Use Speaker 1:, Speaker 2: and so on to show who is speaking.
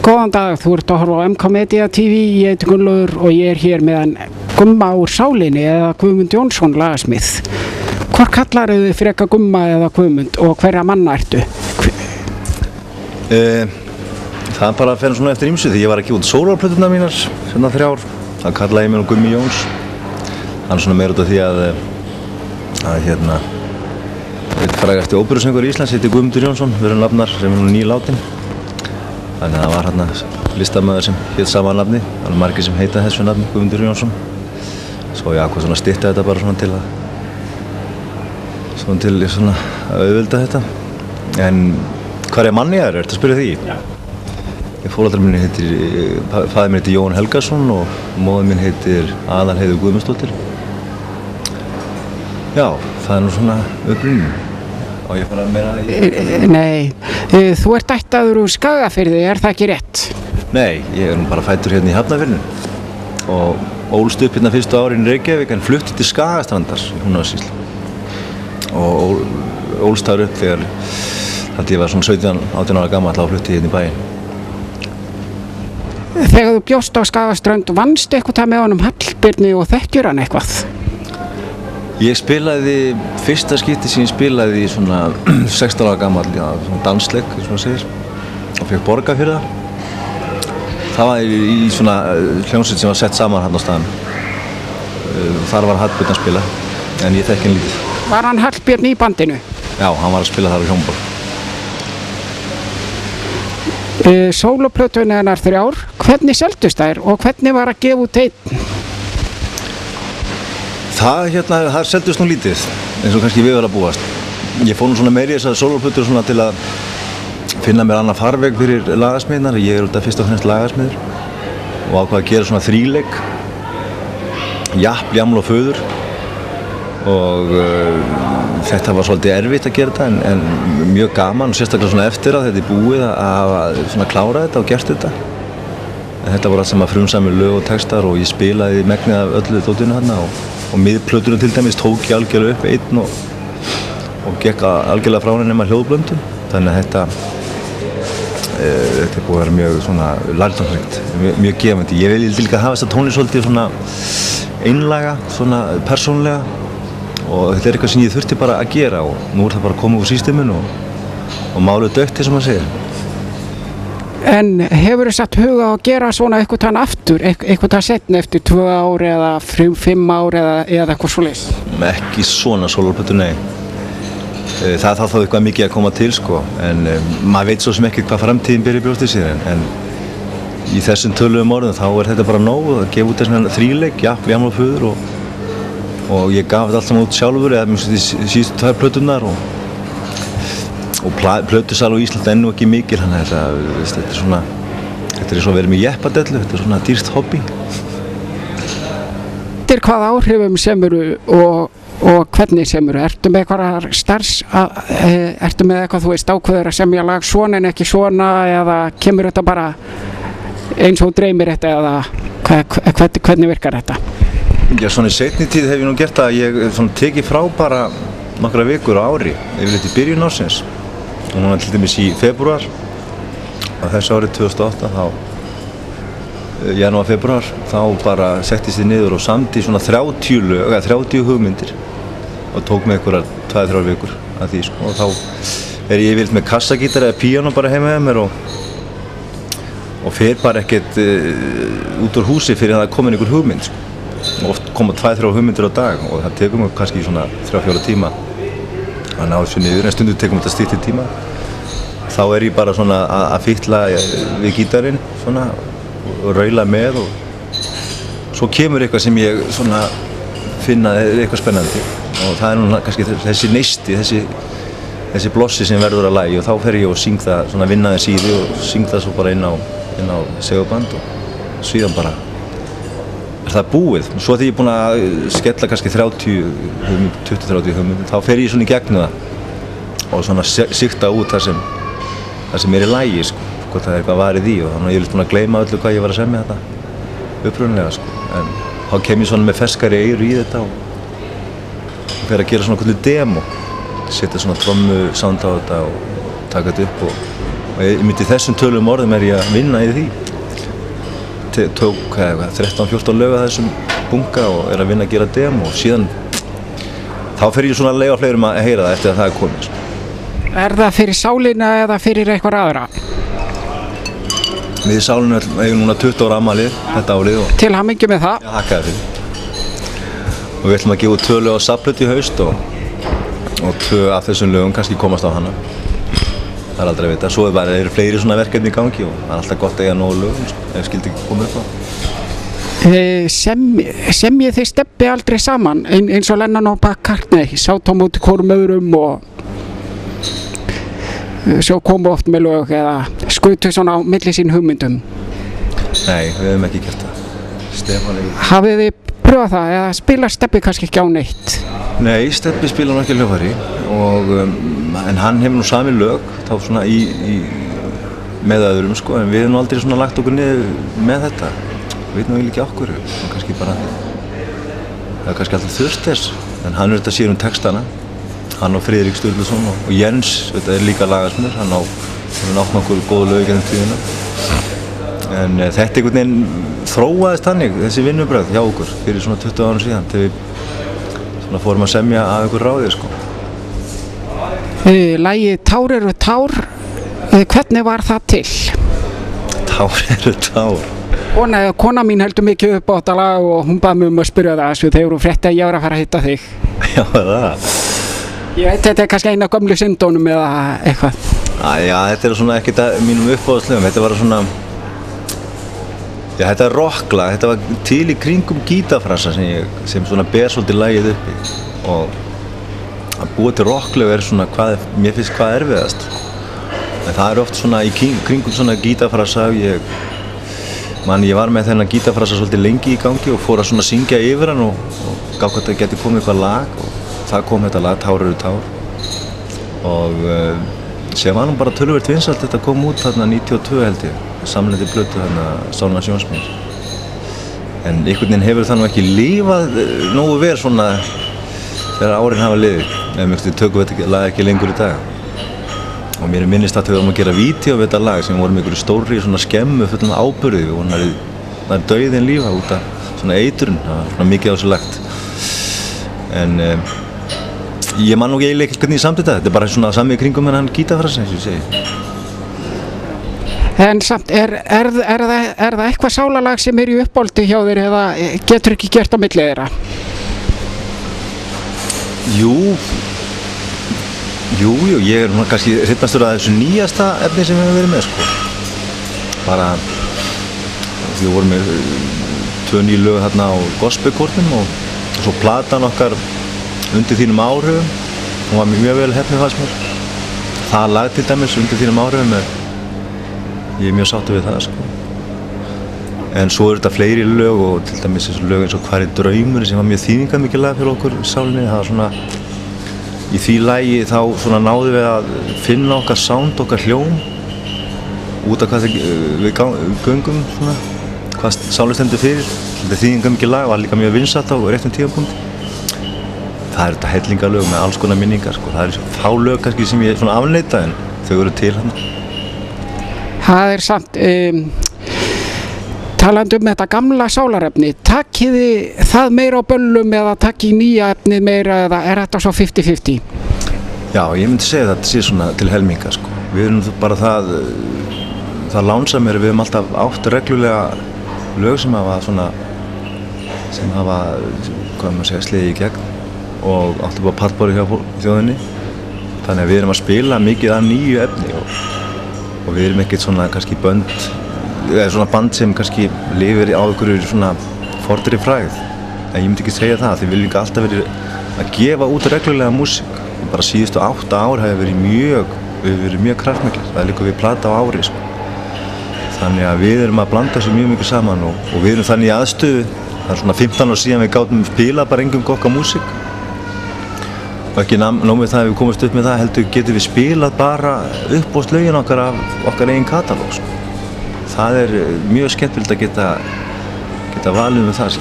Speaker 1: Góðan dag, þú ert að horfa á MK Media TV, ég heiti Gunnlaugur og ég hér meðan Gumma úr sálinni eða Guðmund Jónsson lagasmið. Hvor kallar þið freka Gumma eða Guðmund og hverja manna ertu?
Speaker 2: Það bara fer svona eftir ýmsu því ég var að gefa út sólarplöturnar mínar svona 3 ár. Það kallaði ég mig Gummi Jóns. Hann svona meira út af því að einn frægasti óperusöngur í Íslands heitir Guðmundur Jónsson, við erum nafnar sem er nú nýlátin. Þannig að það var hérna listamaður sem hét sama nafni, það var margir sem heita þessu nafni, Guðmundur Jónsson. Svo ég ákvað svona að stytta þetta bara svona til að auðvelda þetta. En hverja manni ég er, ertu að spyrja því? Já. Foreldrar mín faðir minn heitir Jón Helgason og móðir mín heitir Aðalheiður Guðmundsdóttir. Já, það er nú svona upprunnin. Og ég fara meira í...
Speaker 1: Nei, þú ert ættaður úr Skagafirði, er það ekki rétt?
Speaker 2: Nei, ég er nú bara fæddur hérna í Hafnarfirðinum og ólst upp hérna fyrstu árin í Reykjavík en flutti til Skagastrandar í Húnavatnssýslu. Og ólst þar upp þegar ég var svona 17-18 ára gamall þá flutti ég hérna í bæinn.
Speaker 1: Þegar þú bjóst á Skagaströnd, vannstu eitthvað með honum Hallbirni og þekkjur hann eitthvað?
Speaker 2: Ég spilaði, fyrsta skipti sem ég spilaði í svona 16 ára gamall, svona dansleik, eins og maður segir, og fékk borgað fyrir það. Það var í svona hljómsveit sem var sett saman hann á staðnum. Þar var Hallbjörn að spila, en ég þekki hann lítið.
Speaker 1: Var hann Hallbjörn í bandinu?
Speaker 2: Já, hann var að spila þar á hljómborð.
Speaker 1: Sólóplötuna hennar 3 ár, hvernig seldust þær og hvernig var að gefa út einn?
Speaker 2: Það seldust nú lítið, eins og kannski við var að búast. Ég fór nú svona meiri þessar sólóplötur svona til að finna mér annan farveg fyrir lagasmiðnar. Ég er auðvitað fyrst og fremst lagasmiður og ákvað að gera svona 3-leik, japp, jaml og föður. Og þetta var svolítið erfitt að gera þetta en mjög gaman og sérstaklega svona eftir að þetta er búið að svona klára þetta og gert þetta. En þetta voru allt saman frumsamir lög og textar og ég spilaði megnið af öllu dótinu hérna og miðplötunum til dæmis tók ég algjörlega upp einn og gekk algjörlega frá henni nema hljóðblöndum. Þannig að þetta er búið að vera mjög svona lærdómsríkt, mjög gefandi. Ég vil líka hafa þessa tónlist svolítið svona einlæga, svona persónlega og þetta er eitthvað sem ég þurfti bara að gera og nú er það bara að koma úr systeminu og málið dögt eins og maður segir.
Speaker 1: En hefur þið satt huga á að gera svona eitthvað tann aftur, eitthvað tann setna eftir 2 ár eða 5 ár eða eitthvað svoleiðis?
Speaker 2: Ekki svona sólóplötur, nei. Það þarf þá eitthvað mikið að koma til sko, en maður veit svo sem ekki hvað framtíðin ber í brjósti sér en í þessum töluðum orðum þá er þetta bara nóg að gefa út þessan 3-leik, japp, jaml og föður og ég gaf þetta allt saman út sjálfur eða síðustu 2 plöturnar og plötusal á Íslandi enn og ekki mikil, þannig að þetta er svona að vera með jeppadellu, þetta er svona dýrt hobby.
Speaker 1: Eftir hvaða áhrifum semurðu og hvernig semurðu? Ertu með eitthvað þú veist ákveður að semja lag svona en ekki svona eða kemur þetta bara eins og dreymir þetta eða hvernig virkar þetta?
Speaker 2: Já, svona í seinni tíð hef ég nú gert að ég tekið frá bara nokkra vikur á ári, yfirleitt í byrjun ársins. Og núna til dæmis í febrúar á þessu árið 2008 janúar, febrúar þá bara settist ég niður og samdi svona 30 hugmyndir og tók með einhverjar 2-3 vikur að því sko og þá er ég yfirleitt með kassagítar eða píano bara heima með mér og fer bara ekkert út úr húsi fyrir að það komin einhver hugmynd sko. Og oft koma 2-3 hugmyndir á dag og það tekur mig kannski svona 3-4 tíma að ná þessu niður, en stundum tekum þetta styttri tíma. Þá er ég bara svona að fitla við gítarinn svona og raula með og svo kemur eitthvað sem ég svona finna eitthvað spennandi og það er nú kannski þessi neisti, þessi blossi sem verður að lagi og þá fer ég og syng það, svona vinna þess í því og syng það svo bara inn á seguband og síðan bara er það búið. Svo þegar ég er búinn að skella kannski 20-30 hugmyndir, þá fer ég svona í gegnum það og svona sigta út það sem er í lagi, sko, hvort það er eitthvað varið í og þannig að ég er búinn að gleyma öllu hvað ég var að semja þetta upprunnilega, sko. En þá kem ég svona með ferskari eyru í þetta og fer að gera svona kvöldu demo, setja svona trommu sound á þetta og taka þetta upp og myndi þessum tölum orðum ég að vinna í því. Tók 13-14 lög að þessum bunga og að vinna að gera demo og síðan þá fer ég svona að leyfa fleirum að heyra það eftir að það er komið.
Speaker 1: Er það fyrir sálina eða fyrir eitthvað aðra?
Speaker 2: Við sálinu eigum núna 20 ára afmælið þetta árið og
Speaker 1: Til hamingju með það.
Speaker 2: Já, þakka þér fyrir. Og við ætlum að gefa út 2 lög á safnplötu í haust og 2 af þessum lögum kannski komast á hana. Það er aldrei að vita. Svo eru fleiri svona verkefni í gangi og það er alltaf gott að eiga nógu lögum ef skildi ekki koma upp á.
Speaker 1: Semjið þið Stebbi aldrei saman eins og Lennon og McCartney sátum út í hvorum öðrum og svo komu oft með lög eða skutu svona á milli sín hugmyndum?
Speaker 2: Nei, við hefum ekki gert það. Stefán
Speaker 1: Hafið þið pröfað það eða spilar Stebbi kannski ekki á neitt?
Speaker 2: Nei, Stebbi spilar nú ekki hljóðfæri en hann hefur nú sami lög þá svona með öðrum sko, en við hefum nú aldrei svona lagt okkur niður með þetta. Við veitum ekki okkur, kannski bara það er kannski alltaf þurft þess, en hann þetta sér textana, hann og Friðrik Sturluson og Jens, þetta er líka lagasmur, hann átt nokkur góðu lög gennum tíðina. En þetta einhvern veginn þróaðist þannig, þessi vinnubrögð hjá okkur fyrir svona 20 árum síðan, þegar við svona fórum að semja af einhver ráði sko.
Speaker 1: Lagið Tár eru tár, hvernig var það til?
Speaker 2: Tár eru tár.
Speaker 1: Kona mín heldur mikið upp á þetta lag og hún bað mig að spyrja það þessu þegar hún frétti að ég var að fara að hitta þig.
Speaker 2: Já, það.
Speaker 1: Ég veit, þetta er kannski eina af gömlu syndónum eða eitthvað.
Speaker 2: Já, þetta er svona ekkert að mínum uppáhaldslögum, þetta var svona, já, þetta er rocklag, þetta var til í kringum gítarfrasa sem svona ber svolítið lagið uppi og að búa til rocklög er svona mér finnst hvað erfiðast. En það er oft svona í kringum svona gítarfrasa, ég var með þennan gítarfrasa svolítið lengi í gangi og fór að svona syngja yfir hann og gaf hvað það geti komið eitthvað lag og það kom þetta lag, Tár eru tár og sem var nú bara töluvert vinsælt, þetta kom út þarna 92 held ég, samlendi plötu þarna Sálmans Jónsmíns. En einhvern veginn hefur það nú ekki lifað nógu vel svona þegar árin hafa liðið, ef við tökum þetta lag ekki lengur í dag. Og mér minnist að við vorum að gera vídeó við þetta lag sem vorum einhverju stórri svona skemmu fullum áburði og það er dauðinn lífa út af svona eitrun, það var svona mikið á sig lagt. En ég man nú eiginlega ekki hvernig ég samtita þetta er bara svona sami í kringum en hann gítarfrasa eins og ég segi.
Speaker 1: En samt, er það eitthvað sálalag sem er í uppáldi hjá þér eða getur ekki gert á milli þeirra?
Speaker 2: Jú, ég er kannski hrifnastur að þessu nýjasta efni sem við hefum verið með sko. Bara við vorum með 2 ný lög þarna á gospelkórnum og svo platan okkar Undir þínum áhrifum, hún var mjög vel heppnuð fannst mér. Það lag til dæmis Undir þínum áhrifum ég er mjög sáttur við það sko. En svo þetta fleiri lög og til dæmis þessu lög eins og Hvar er draumurinn sem var mjög þýðingarmikið lag fyrir okkur sálinni. Það var svona í því lagi þá svona náðum við að finna okkar sound, okkar hljóm út af hvað við göngum svona, hvað sálinn stendur fyrir. Þetta þýðingarmikið lag var líka mjög vinsælt á réttum tímapunkti. Það er þetta hellingalög með alls konar minningar sko. Það er fá lög kannski sem ég svona afneita en þau eru til hann.
Speaker 1: Það er samt talandi þetta gamla sálarefni, takkið þið það meira á böllum eða takkið nýja efnið meira eða er þetta svo 50-50?
Speaker 2: Já, ég myndi segja að þetta sé svona til helminga sko. Við erum bara það lánsamir, við höfum alltaf átt reglulega lög sem hafa hvað maður segja, slegið í gegn og alltaf bara pallborið hjá þjóðinni. Þannig að við erum að spila mikið af nýju efni og við erum ekkert svona kannski eða svona band sem kannski lifir á einhverju svona fornri frægð. En ég myndi ekki segja það, því við viljum alltaf verið að gefa út reglulega músík. Bara síðustu 8 ár hafa verið mjög kraftmiklir. Það er líka við plata á ári sko. Þannig að við erum að blanda þessu mjög mikið saman og við erum þannig í aðstöðu. Það er svona 15 ár síðan við gátum spila bara eingöngu okkar músík. Og ekki nóg með það að við komumst upp með það heldur getum við spilað bara uppbóðslögin okkar af okkar eigin katalóg sko. Það er mjög skemmtilegt að geta valið með það.